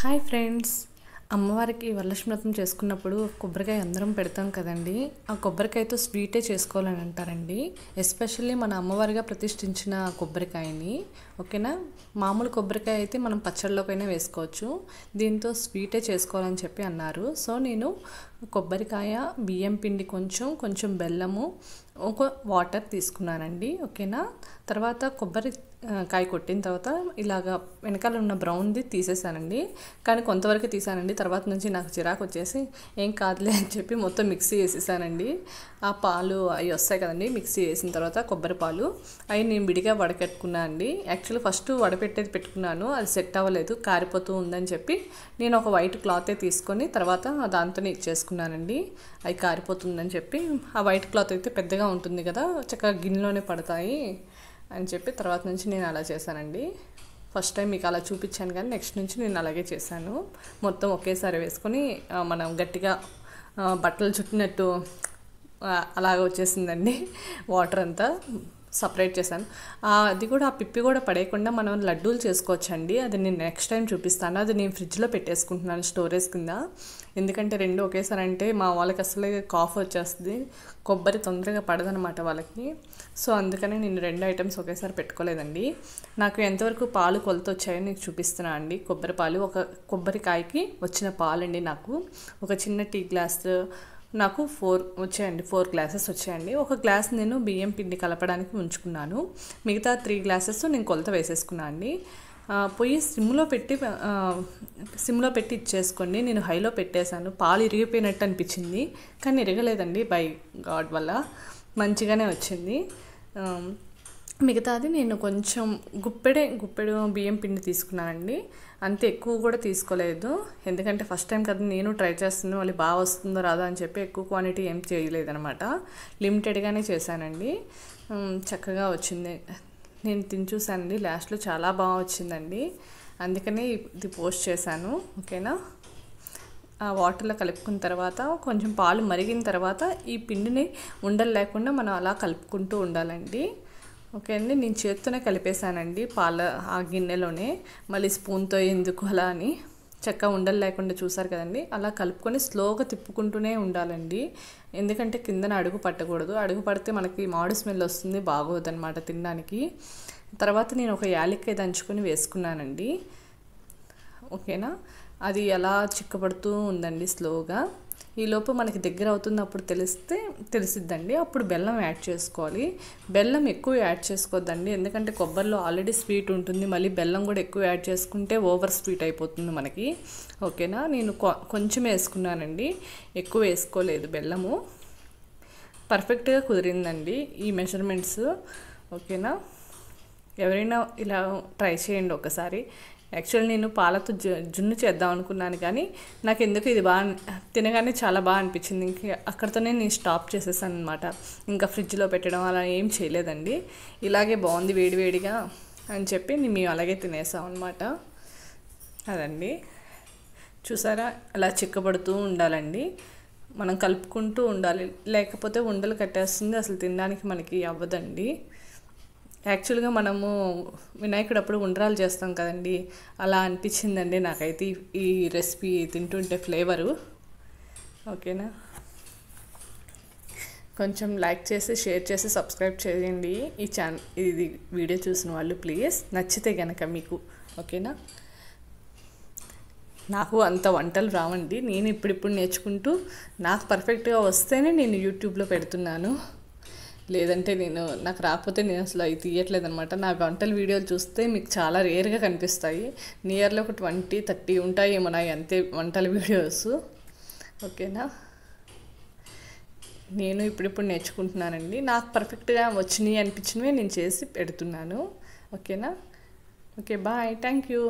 Hi friends, అమ్మవారికి వరలక్ష్మి వ్రతం చేసుకున్నప్పుడు కొబ్బరికాయ అందరం పెడతాం కదండి. ఆ కొబ్బరికాయతో స్వీటే చేసుకోవాలని అంటారండి. ఎస్పెషల్లీ మన అమ్మవారిగా ప్రతిష్ఠించిన కొబ్బరికాయని, ఓకేనా. మామూలు కొబ్బరికాయ అయితే మనం పచ్చళ్ళలోకైనా వేసుకోవచ్చు, దీంతో స్వీటే చేసుకోవాలని చెప్పి అన్నారు. సో నేను కొబ్బరికాయ, బియ్యం పిండి, కొంచెం బెల్లము, ఒక వాటర్ తీసుకున్నానండి, ఓకేనా. తర్వాత కొబ్బరికాయ కొట్టిన తర్వాత ఇలాగ వెనకాల ఉన్న బ్రౌన్ది తీసేసానండి, కానీ కొంతవరకు తీసానండి. తర్వాత నుంచి నాకు చిరాకు వచ్చేసి ఏం కాదులే అని చెప్పి మొత్తం మిక్సీ వేసేసానండి. ఆ పాలు అవి వస్తాయి కదండి, మిక్సీ వేసిన తర్వాత కొబ్బరి పాలు అవి నేను విడిగా వడకట్టుకున్నాను అండి. యాక్చువల్లీ ఫస్ట్ వడపెట్టేది పెట్టుకున్నాను, అది సెట్ అవ్వలేదు, కారిపోతూ ఉందని చెప్పి నేను ఒక వైట్ క్లాతే తీసుకొని తర్వాత దాంతోనే ఇచ్చేసుకున్నానండి. అవి కారిపోతుందని చెప్పి, ఆ వైట్ క్లాత్ అయితే పెద్దగా ఉంటుంది కదా, చక్కగా గిన్నెలోనే పడతాయి అని చెప్పి తర్వాత నుంచి నేను అలా చేశానండి. ఫస్ట్ టైం మీకు అలా చూపించాను, కానీ నెక్స్ట్ నుంచి నేను అలాగే చేశాను. మొత్తం ఒకేసారి వేసుకొని మనం గట్టిగా బట్టలు చుట్టినట్టు అలాగ వచ్చేసిందండి. వాటర్ అంతా సపరేట్ చేశాను. అది కూడా, ఆ పిప్పి కూడా పడేయకుండా మనం లడ్డూలు చేసుకోవచ్చండి. అది నేను నెక్స్ట్ టైం చూపిస్తాను. అది నేను ఫ్రిడ్జ్లో పెట్టేసుకుంటున్నాను స్టోరేజ్ కింద. ఎందుకంటే రెండు ఒకేసారి అంటే మా వాళ్ళకి అసలు కాఫ్ వచ్చేస్తుంది, కొబ్బరి తొందరగా పడదనమాట వాళ్ళకి. సో అందుకని నేను రెండు ఐటమ్స్ ఒకేసారి పెట్టుకోలేదండి. నాకు ఎంతవరకు పాలు కొలత వచ్చాయో నీకు చూపిస్తున్నాను అండి. కొబ్బరి పాలు, ఒక కొబ్బరికాయకి వచ్చిన పాలండి నాకు ఒక చిన్న టీ గ్లాస్ నాకు 4 వచ్చాయండి, 4 గ్లాసెస్ వచ్చాయండి. ఒక గ్లాస్ నేను బియ్యం పిండి కలపడానికి ఉంచుకున్నాను, మిగతా 3 గ్లాసెస్ నేను కొలత వేసేసుకున్నాను అండి. పొయ్యి సిమ్లో పెట్టి ఇచ్చేసుకోండి. నేను హైలో పెట్టేశాను. పాలు ఇరిగిపోయినట్టు అనిపించింది, కానీ ఇరగలేదండి, బై గాడ్ వల్ల మంచిగానే వచ్చింది. మిగతాది నేను కొంచెం గుప్పెడు బియ్యం పిండి తీసుకున్నానండి, అంతే, ఎక్కువ కూడా తీసుకోలేదు. ఎందుకంటే ఫస్ట్ టైం కదా నేను ట్రై చేస్తున్నాను, మళ్ళీ బాగా వస్తుందో రాదా అని చెప్పి ఎక్కువ క్వాంటిటీ ఏం చేయలేదనమాట, లిమిటెడ్గానే చేశానండి. చక్కగా వచ్చింది. నేను తిని చూశానండి, లాస్ట్లో చాలా బాగా వచ్చిందండి, అందుకనే ఇది పోస్ట్ చేశాను, ఓకేనా. ఆ వాటర్లో కలుపుకున్న తర్వాత కొంచెం పాలు మరిగిన తర్వాత ఈ పిండిని ఉండలు లేకుండా మనం అలా కలుపుకుంటూ ఉండాలండి, ఓకే అండి. నేను చేత్తోనే కలిపేశానండి పాల ఆ గిన్నెలోనే, మళ్ళీ స్పూన్తో ఎందుకు అలా అని. చక్కగా ఉండలు లేకుండా చూసారు కదండి, అలా కలుపుకొని స్లోగా తిప్పుకుంటూనే ఉండాలండి. ఎందుకంటే కిందన అడుగు పట్టకూడదు, అడుగు పడితే మనకి మాడు స్మెల్ వస్తుంది, బాగోదన్నమాట తినడానికి. తర్వాత నేను ఒక యాలక్కాయ దంచుకొని వేసుకున్నానండి, ఓకేనా. అది ఎలా చిక్కబడుతూ ఉందండి స్లోగా. ఈలోపు మనకి దగ్గర అవుతున్నప్పుడు తెలిసిద్దండి, అప్పుడు బెల్లం యాడ్ చేసుకోవాలి. బెల్లం ఎక్కువ యాడ్ చేసుకోవద్దండి, ఎందుకంటే కొబ్బరిలో ఆల్రెడీ స్వీట్ ఉంటుంది, మళ్ళీ బెల్లం కూడా ఎక్కువ యాడ్ చేసుకుంటే ఓవర్ స్వీట్ అయిపోతుంది మనకి, ఓకేనా. నేను కొంచెం వేసుకున్నానండి, ఎక్కువ వేసుకోలేదు. బెల్లము పర్ఫెక్ట్గా కుదిరిందండి ఈ మెజర్మెంట్స్, ఓకేనా. ఎవరైనా ఇలా ట్రై చేయండి ఒకసారి. యాక్చువల్లీ నేను పాలతో జున్ను చేద్దాం అనుకున్నాను, కానీ నాకు ఎందుకు ఇది తినగానే చాలా బాగా అనిపించింది. ఇంకా అక్కడితోనే నేను స్టాప్ చేసేసాను అనమాట. ఇంకా ఫ్రిడ్జ్లో పెట్టడం అలా ఏం చేయలేదండి. ఇలాగే బాగుంది వేడివేడిగా అని చెప్పి మేము అలాగే తినేసాం అనమాట. అదండి, చూసారా, అలా చిక్కబడుతూ ఉండాలండి, మనం కలుపుకుంటూ ఉండాలి, లేకపోతే ఉండలు కట్టేస్తుంది, అసలు తినడానికి మనకి అవ్వదండి. యాక్చువల్గా మనము వినాయకుడు అప్పుడు ఉండ్రాలు చేస్తాం కదండి, అలా అనిపించిందండి నాకైతే ఈ రెసిపీ తింటుంటే ఫ్లేవరు, ఓకేనా. కొంచెం లైక్ చేసి, షేర్ చేసి, సబ్స్క్రైబ్ చేయండి ఇది వీడియో చూసిన వాళ్ళు ప్లీజ్, నచ్చితే కనుక మీకు, ఓకేనా. నాకు అంత వంటలు రావండి, నేను ఇప్పుడిప్పుడు నేర్చుకుంటూ నాకు పర్ఫెక్ట్గా వస్తేనే నేను యూట్యూబ్లో పెడుతున్నాను, లేదంటే నాకు రాకపోతే నేను అసలు అవి తీయట్లేదు అనమాట. నా వంటల వీడియోలు చూస్తే మీకు చాలా రేర్గా కనిపిస్తాయి, నియర్లీ ఒక 20-30 ఉంటాయి ఏమో నాయి అంతే వంటల వీడియోస్, ఓకేనా. నేను ఇప్పుడిప్పుడు నేర్చుకుంటున్నానండి, నాకు పర్ఫెక్ట్గా వచ్చినాయి అనిపించినవి నేను చేసి పెడుతున్నాను, ఓకేనా. Okay, bye, thank you.